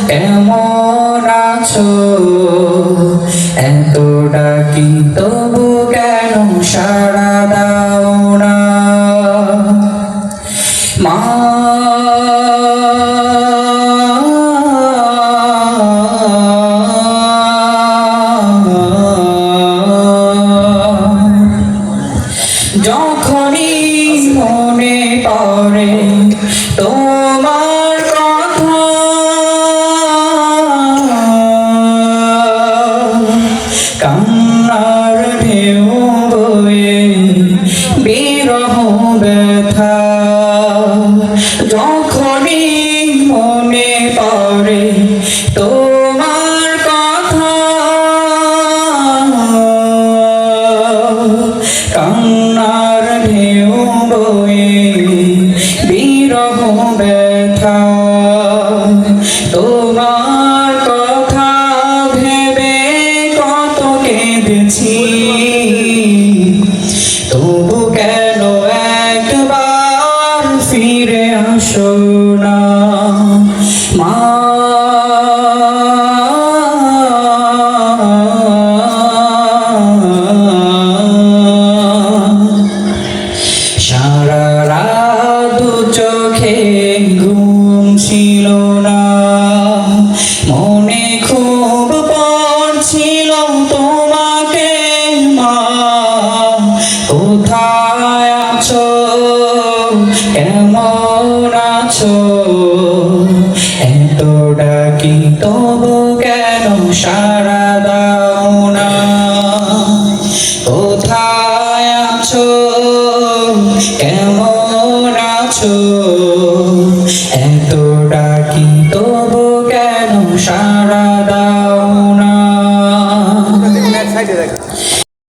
কেমন আছো? এত ডাকি তবু কেন সাড়া দাও না? মা যখনই মনে পড়ে তোমার কথা, কান্নার ঢেউ বয়ে বিরহ ব্যথা। যখনই মনে পড়ে তোমার কথা, কান্নার ঢেউ বয়ে বিরহ ব্যথা। তোমার কথা ভেবে কত কেঁদেছি, তবু কেন একবার ফিরে আসো না? মা সারা রাত দু চোখে ঘুম ছিল না, মনে খুব পড়ছিল তোমাকে। মা কোথায় আছো? কেমন আছো? এত ডাকি তবু কেন সাড়া দাও না? কোথায় আছো? কেমন আছো? এত ডাকি তবু কেন সাড়া দাও না?